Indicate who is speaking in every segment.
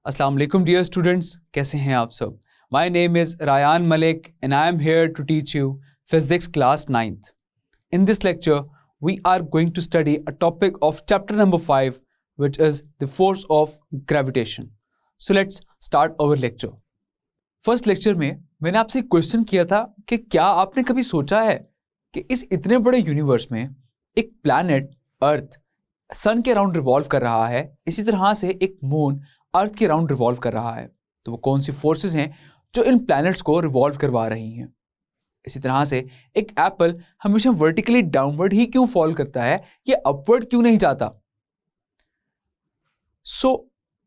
Speaker 1: अस्सलाम वालेकुम dear students, कैसे हैं आप सब। My name is Rayan Malik and I am here to teach you physics class 9th. In this lecture, we are going to study a topic of chapter number 5, which is the force of gravitation. So let's start our lecture. First lecture में मैंने आपसे question किया था कि क्या आपने कभी सोचा है कि इस इतने बड़े यूनिवर्स में एक प्लैनेट अर्थ सन के अराउंड रिवॉल्व कर रहा है, इसी तरह से एक मून अर्थ के अराउंड रिवॉल्व कर रहा है, तो वो कौन सी फोर्सेस हैं जो इन प्लैनेट्स को रिवॉल्व करवा रही हैं। इसी तरह से एक एप्पल हमेशा वर्टिकली डाउनवर्ड ही क्यों फॉल करता है, ये अपवर्ड क्यों नहीं जाता। सो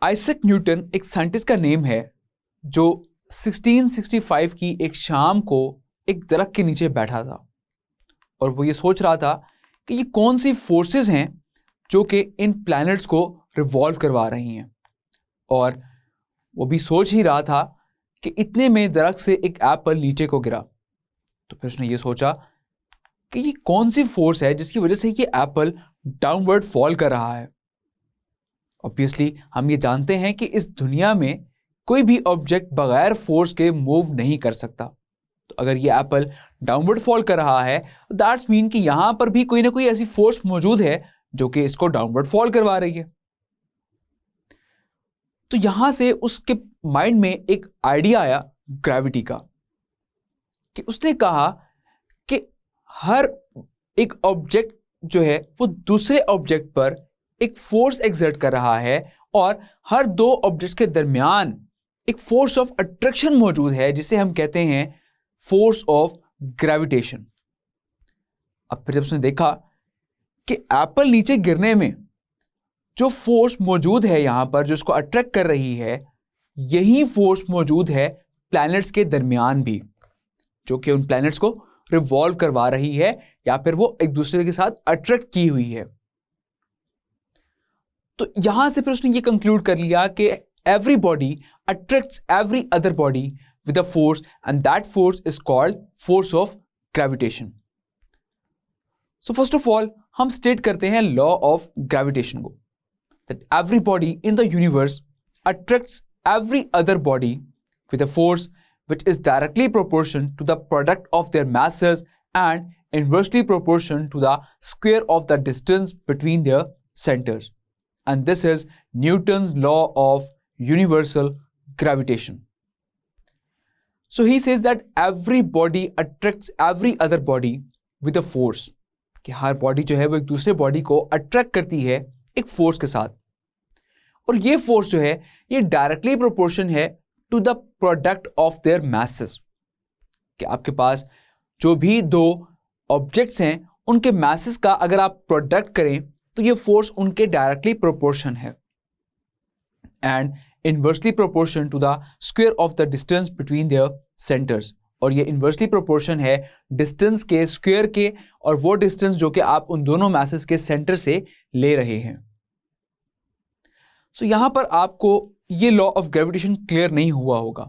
Speaker 1: आइजैक न्यूटन एक साइंटिस्ट का नेम है जो 1665 की एक शाम को एक दरख्त के नीचे बैठा था और वो ये सोच रहा था कि ये कौन सी फोर्सेस हैं जो कि इन प्लैनेट्स को रिवॉल्व करवा रही हैं। और वो भी सोच ही रहा था कि इतने में दरख्त से एक एप्पल नीचे को गिरा। तो फिर उसने ये सोचा कि ये कौन सी फोर्स है जिसकी वजह से ये एप्पल डाउनवर्ड फॉल कर रहा है। ऑब्वियसली हम ये जानते हैं कि इस दुनिया में कोई भी ऑब्जेक्ट बगैर फोर्स के मूव नहीं कर सकता। तो अगर ये एप्पल डाउनवर्ड फॉल कर रहा है तो दैट्स मीन कि यहां पर भी कोई ना कोई ऐसी फोर्स मौजूद है जो कि इसको डाउनवर्ड फॉल करवा रही है। तो यहां से उसके माइंड में एक आइडिया आया ग्रेविटी का, कि उसने कहा कि हर एक ऑब्जेक्ट जो है वो दूसरे ऑब्जेक्ट पर एक फोर्स एक्सर्ट कर रहा है और हर दो ऑब्जेक्ट्स के दरमियान एक फोर्स ऑफ अट्रैक्शन मौजूद है जिसे हम कहते हैं फोर्स ऑफ ग्रेविटेशन। अब फिर जब उसने देखा कि एप्पल नीचे गिरने में जो फोर्स मौजूद है यहां पर जो उसको अट्रैक्ट कर रही है, यही फोर्स मौजूद है प्लैनेट्स के दरमियान भी, जो कि उन प्लैनेट्स को रिवॉल्व करवा रही है या फिर वो एक दूसरे के साथ अट्रैक्ट की हुई है। तो यहां से फिर उसने ये कंक्लूड कर लिया कि every body attracts every other body with a force and that force is called force of gravitation. So first of all हम state करते हैं law of gravitation को, that every body in the universe attracts every other body with a force which is directly proportional to the product of their masses and inversely proportional to the square of the distance between their centers. And this is Newton's law of universal gravitation. So he says that every body attracts every other body with a force, कि हर body जो है वो एक दूसरे body को attract करती है एक फोर्स के साथ, और ये फोर्स जो है ये डायरेक्टली प्रोपोर्शन है to the product of their masses, कि आपके पास जो भी दो ऑब्जेक्ट्स हैं उनके मैसेस का अगर आप प्रोडक्ट करें तो ये फोर्स उनके डायरेक्टली प्रोपोर्शन है, and inversely proportion to the square of the distance between their centres, और ये इनवर्सली प्रोपोर्शन है डिस्टेंस के स्क्वायर के, और वो डिस्टेंस जो कि आप उन दोनों मैसेस के सेंटर से ले रहे हैं। सो यहां पर आपको ये लॉ ऑफ ग्रेविटेशन क्लियर नहीं हुआ होगा,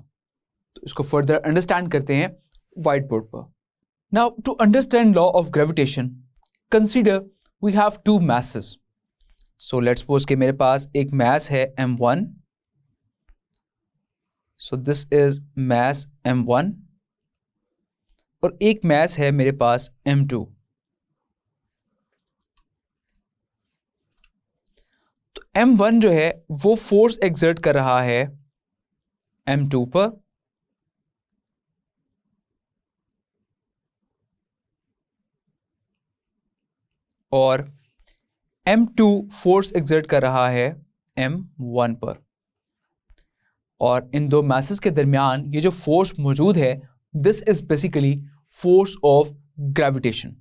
Speaker 1: तो इसको फर्दर अंडरस्टैंड करते हैं व्हाइट बोर्ड पर। Now to understand law of gravitation, consider we have two masses. So let's suppose कि मेरे पास एक मास है m1, so this is mass m1, और एक मास है मेरे पास m2। तो m1 जो है वो फोर्स एक्सर्ट कर रहा है m2 पर, और m2 फोर्स एक्सर्ट कर रहा है m1 पर, और इन दो मैसेस के दरमियान ये जो फोर्स मौजूद है this is basically force of gravitation.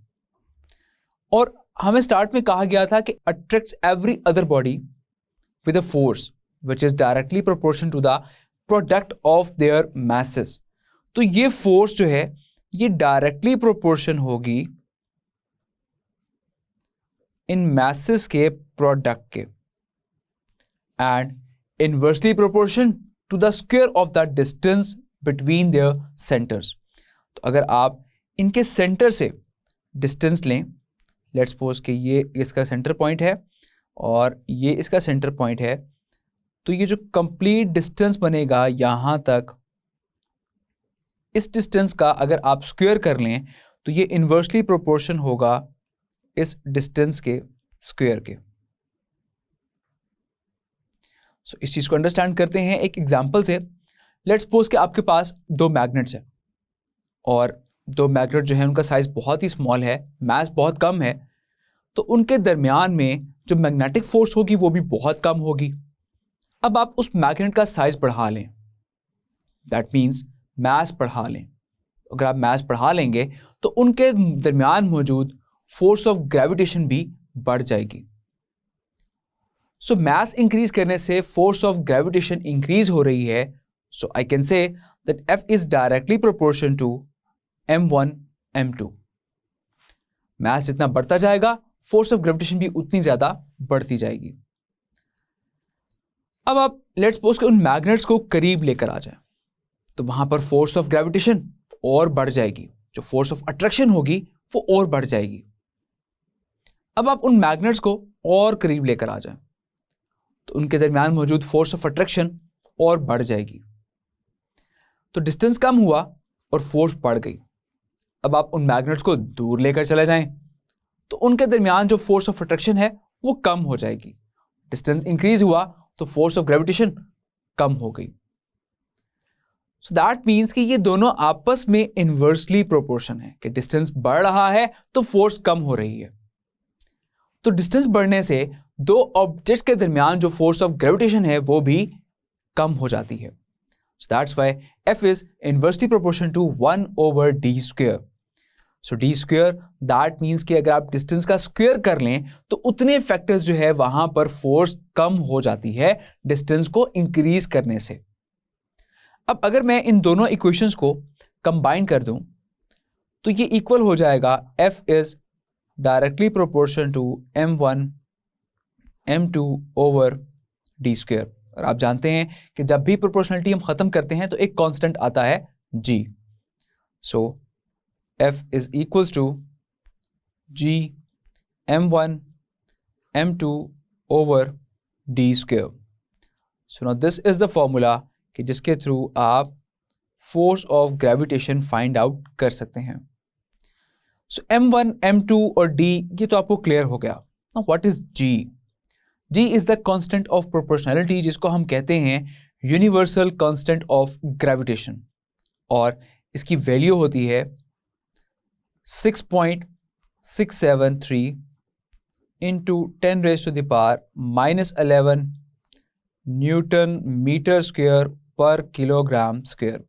Speaker 1: और हमें स्टार्ट में कहा गया था कि attracts every other body with a force which is directly proportion to the product of their masses. तो ये फोर्स जो है ये डायरेक्टली प्रोपोर्शन होगी इन मैसेस के प्रोडक्ट के, and inversely proportion to the square of the distance between their centres. तो अगर आप इनके सेंटर से डिस्टेंस लें, लेट्स सपोज कि ये इसका सेंटर पॉइंट है और ये इसका सेंटर पॉइंट है, तो ये जो कंप्लीट डिस्टेंस बनेगा यहाँ तक, इस डिस्टेंस का अगर आप स्क्वायर कर लें तो ये इन्वर्सली प्रोपोर्शन होगा इस डिस्टेंस के स्क्वायर के। सो इस चीज को अंडरस्टैंड करते हैं एक एग्जांपल से। लेट्स सपोज कि आपके पास दो मैग्नेट्स हैं और दो मैग्नेट जो है उनका साइज बहुत ही स्मॉल है, मास बहुत कम है, तो उनके दरमियान में जो मैग्नेटिक फोर्स होगी वो भी बहुत कम होगी। अब आप उस मैग्नेट का साइज बढ़ा लें, दैट मीन्स मास बढ़ा लें। अगर आप मास बढ़ा लेंगे तो उनके दरमियान मौजूद फोर्स ऑफ ग्रेविटेशन भी बढ़ जाएगी। सो मास इंक्रीज करने से फोर्स ऑफ ग्रेविटेशन इंक्रीज हो रही है। So I can say that F is directly proportion to m1 m2। Mass जितना बढ़ता जाएगा फोर्स ऑफ ग्रेविटेशन भी उतनी ज्यादा बढ़ती जाएगी। अब आप लेट्स सपोज कि उन मैग्नेट्स को करीब लेकर आ जाए तो वहां पर फोर्स ऑफ ग्रेविटेशन और बढ़ जाएगी, जो फोर्स ऑफ अट्रैक्शन होगी वो और बढ़ जाएगी। अब आप उन मैग्नेट्स को और करीब लेकर आ जाएं तो उनके दरमियान मौजूद फोर्स ऑफ अट्रैक्शन और बढ़ जाएगी। तो डिस्टेंस कम हुआ और फोर्स बढ़ गई। अब आप उन मैग्नेट्स को दूर लेकर चले जाएं तो उनके दरमियान जो फोर्स ऑफ अट्रैक्शन है वो कम हो जाएगी। डिस्टेंस इंक्रीज हुआ तो फोर्स ऑफ ग्रेविटेशन कम हो गई। सो दैट मीन्स कि ये दोनों आपस में इनवर्सली प्रोपोर्शन है कि डिस्टेंस बढ़ रहा है तो फोर्स कम हो रही है। तो डिस्टेंस बढ़ने से दो ऑब्जेक्ट्स के दरमियान जो फोर्स ऑफ ग्रेविटेशन है वो भी कम हो जाती है। So that's why F is inversely proportion to 1/d²। So d² that means कि अगर आप डिस्टेंस का स्क्वायर कर लें तो उतने फैक्टर्स जो है वहां पर फोर्स कम हो जाती है डिस्टेंस को इंक्रीज करने से। अब अगर मैं इन दोनों इक्वेशंस को कंबाइन कर दूं तो ये इक्वल हो जाएगा F is directly proportion to m1 m2 over d²। और आप जानते हैं कि जब भी प्रोपोर्शनलिटी हम खत्म करते हैं तो एक कांस्टेंट आता है g। So F is equals to g m1 m2 over d²। So now this is the formula कि जिसके थ्रू आप force of gravitation find out कर सकते हैं। सो m1 m2 और d ये तो आपको क्लियर हो गया। Now what is g? g is the constant of proportionality जिसको हम कहते हैं यूनिवर्सल कांस्टेंट ऑफ ग्रेविटेशन और इसकी वैल्यू होती है 6.673 into 10⁻⁻11 न्यूटन मीटर स्क्वायर पर किलोग्राम स्क्वायर।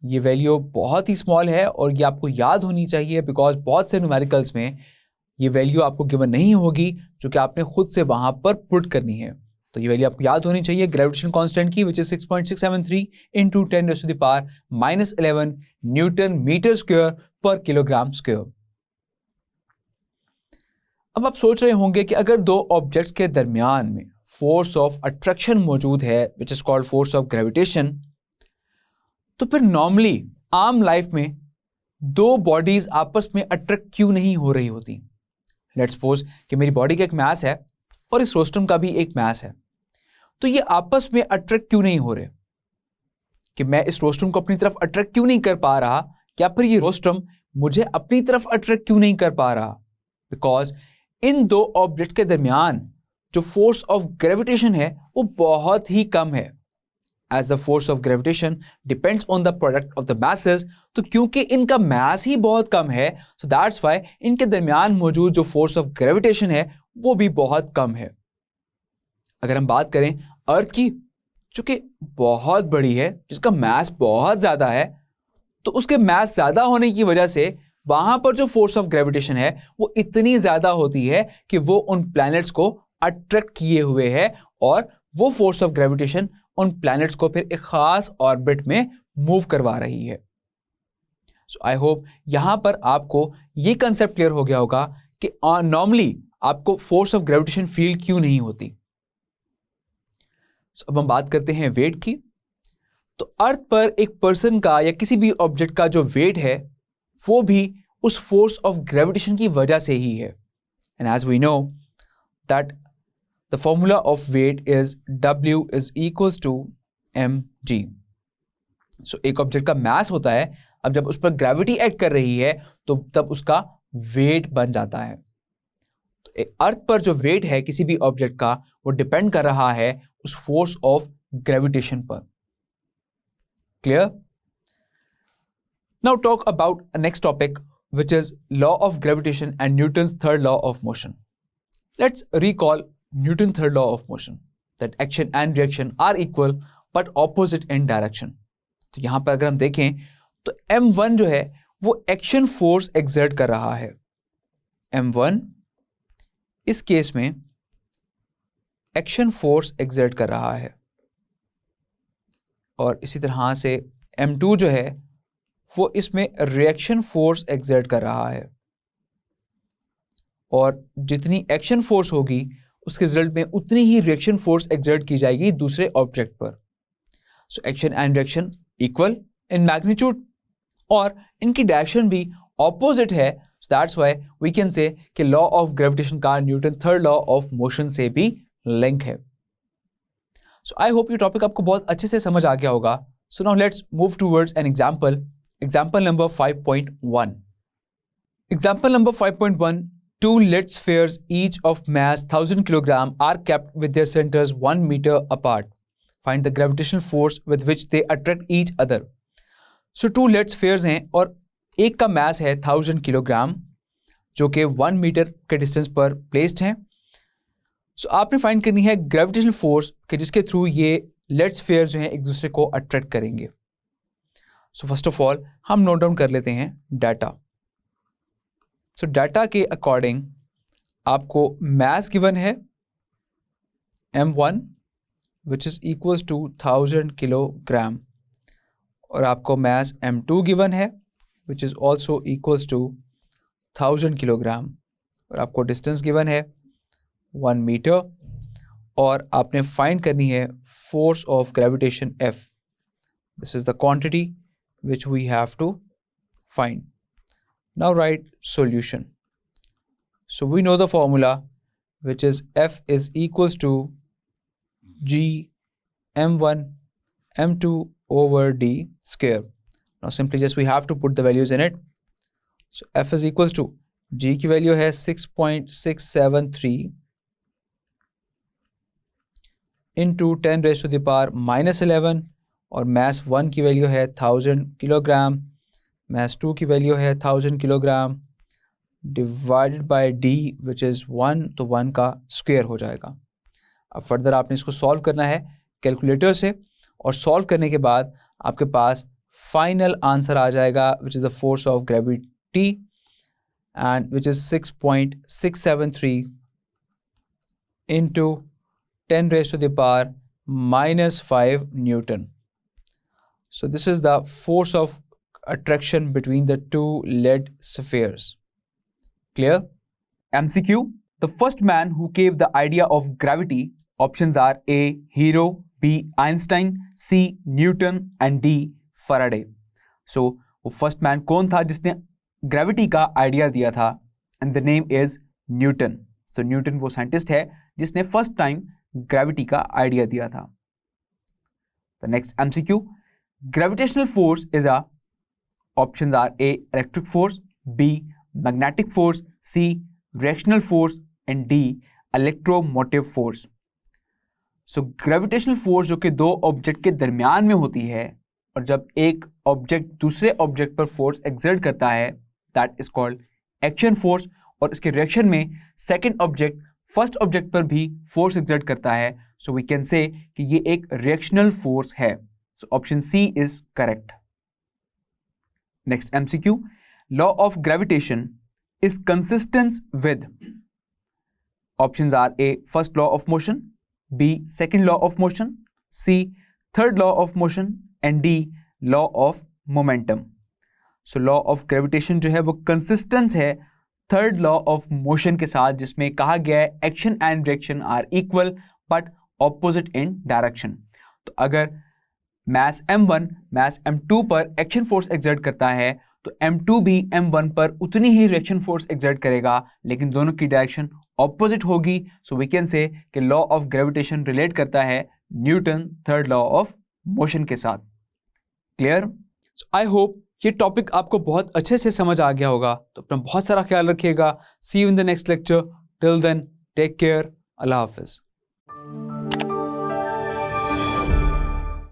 Speaker 1: ये वैल्यू बहुत ही स्मॉल है और ये आपको याद होनी चाहिए बिकॉज बहुत से न्यूमेरिकल्स में ये वैल्यू आपको गिवन नहीं होगी जो कि आपने खुद से वहां पर पुट करनी है। तो ये वैल्यू आपको याद होनी चाहिए ग्रेविटेशन कांस्टेंट की, which is 6.673 into 10⁻⁻11 newton metre square पर किलोग्राम स्क्वायर। अब आप सोच रहे होंगे कि अगर दो ऑब्जेक्ट्स के दरमियान में फोर्स ऑफ अट्रैक्शन मौजूद है which is called force of gravitation, तो फिर नॉर्मली आम लाइफ में दो बॉडीज आपस में अट्रैक्ट क्यों नहीं हो रही होती। लेट्स सपोज कि मेरी बॉडी का एक मास है और इस रोस्ट्रम का भी एक मास है, तो ये आपस में अट्रैक्ट क्यों नहीं हो रहे कि मैं इस रोस्ट्रम को अपनी तरफ अट्रैक्ट क्यों नहीं कर पा रहा या फिर ये रोस्ट्रम मुझे अपनी तरफ अट्रैक्ट क्यों नहीं कर पा रहा। बिकॉज इन दो ऑब्जेक्ट के दरमियान जो फोर्स ऑफ ग्रेविटेशन है वो बहुत ही कम है। As the force of gravitation depends on the product of the masses, तो क्योंकि इनका मास ही बहुत कम है सो दैट्स व्हाई इनके दरमियान मौजूद जो फोर्स ऑफ ग्रेविटेशन है वो भी बहुत कम है। अगर हम बात करें अर्थ की जो कि बहुत बड़ी है, जिसका मास बहुत ज्यादा है, तो उसके मास ज्यादा होने की वजह से वहां पर जो फोर्स ऑफ ग्रेविटेशन है वो इतनी ज्यादा होती है कि वो उन प्लैनेट्स को अट्रैक्ट किए हुए है और वो फोर्स ऑफ ग्रेविटेशन उन प्लैनेट्स को फिर एक खास ऑर्बिट में मूव करवा रही है। सो आई होप यहां पर आपको ये कंसेप्ट क्लियर हो गया होगा कि नॉर्मली आपको फोर्स ऑफ ग्रेविटेशन फील क्यों नहीं होती। अब हम बात करते हैं वेट की। तो अर्थ पर एक पर्सन का या किसी भी ऑब्जेक्ट का जो वेट है वो भी उस फोर्स ऑफ ग्रेविटेशन की वजह से ही है। And as we know that the formula of weight is W is equals to mg. So एक ऑब्जेक्ट का मास होता है, अब जब उस पर ग्रेविटी एक्ट कर रही है तो तब उसका वेट बन जाता है. तो अर्थ पर जो वेट है किसी भी ऑब्जेक्ट का वो डिपेंड कर रहा है उस फोर्स ऑफ ग्रेविटेशन पर. Clear? Now talk about next topic which is law of gravitation and Newton's third law of motion. Let's recall Newton's third law of motion, that action and reaction are equal but opposite in direction. तो यहाँ पर अगर हम देखें तो M1 जो है वो एक्शन फोर्स एक्सर्ट कर रहा है. M1 इस केस में एक्शन फोर्स एक्सर्ट कर रहा है और इसी तरह से M2 जो है वो इसमें रिएक्शन फोर्स एक्सर्ट कर रहा है और जितनी एक्शन फोर्स होगी उसके रिजल्ट में उतनी ही रिएक्शन फोर्स एक्सर्ट की जाएगी दूसरे ऑब्जेक्ट पर. So action and reaction equal in magnitude और इनकी डायरेक्शन भी ऑपोजिट है. So that's why we can say कि लॉ ऑफ ग्रेविटेशन का Newton third law of motion से भी लिंक है. सो आई होप ये टॉपिक आपको बहुत अच्छे से समझ आ गया होगा. So now let's move towards an example. Example number 5.1. Example number 5.1. Two lead spheres each of mass 1000 kg are kept with their centers 1 meter apart. Find the gravitational force with which they attract each other. So two lead spheres हैं और एक का mass है 1000 kg जो कि 1 metre के distance पर placed हैं. सो आपने फाइंड करनी है ग्रेविटेशनल फोर्स कि जिसके थ्रू ये लेड स्फीयर जो हैं एक दूसरे को अट्रैक्ट करेंगे. सो फर्स्ट ऑफ ऑल हम नोट डाउन कर लेते हैं डाटा. सो डाटा के अकॉर्डिंग आपको मास गिवन है m1 which is equals to 1000 kilogram और आपको मास m2 गिवन है which is also equals to 1000 kilogram और आपको डिस्टेंस गिवन है 1 मीटर और आपने फाइंड करनी है force of gravitation F. This is the quantity which we have to find. Now write solution. So we know the formula which is F is equals to G M1 M2 over D square. Now simply just we have to put the values in it. So F is equals to G की value है 6.673 into 10 raised to the power minus 11 और mass 1 की value है 1000 kilogram, mass 2 की value है 1000 kilogram divided by d which is 1, तो 1 का square हो जाएगा. अब फर्दर आपने इसको सॉल्व करना है कैलकुलेटर से और सॉल्व करने के बाद आपके पास फाइनल आंसर आ जाएगा which is the force of gravity and which is 6.673 into 10 raised to the power minus 5 Newton. So this is the force of attraction between the two lead spheres. Clear? MCQ. The first man who gave the idea of gravity, options are A. Hero, B. Einstein, C. Newton and D. Faraday. So वो first man कौन था जिसने gravity का idea दिया था? And the name is Newton. So Newton वो scientist है जिसने first time gravity का idea दिया था. The next MCQ. Gravitational force is a, options are A. electric force, B. magnetic force, C. reactional force and D. electromotive force. So gravitational force जो कि दो object के दरमियान में होती है और जब एक ऑब्जेक्ट दूसरे ऑब्जेक्ट पर फोर्स एक्सर्ट करता है that is called action force और इसके रिएक्शन में सेकंड ऑब्जेक्ट फर्स्ट ऑब्जेक्ट पर भी फोर्स एक्सर्ट करता है. सो वी कैन से कि ये एक रिएक्शनल फोर्स है. So option C is correct. Next MCQ. Law of gravitation is consistent with, options are A. first law of motion, B. second law of motion, C. third law of motion and D. law of momentum. So law of gravitation जो है वो consistent है third law of motion के साथ जिसमें कहा गया है action and reaction are equal but opposite in direction. तो अगर मास m1 मास m2 पर एक्शन फोर्स एक्सर्ट करता है तो M2 भी M1 पर उतनी ही रिएक्शन फोर्स एक्सर्ट करेगा, लेकिन दोनों की डायरेक्शन ऑपोजिट होगी. सो वी कैन से कि लॉ ऑफ ग्रेविटेशन रिलेट करता है Newton third law of motion के साथ. क्लियर? आई होप ये टॉपिक आपको बहुत अच्छे से समझ आ गया होगा. तो अपना बहुत सारा ख्याल रखिएगा. See you in the next lecture. Till then take care. अल्लाह हाफिज.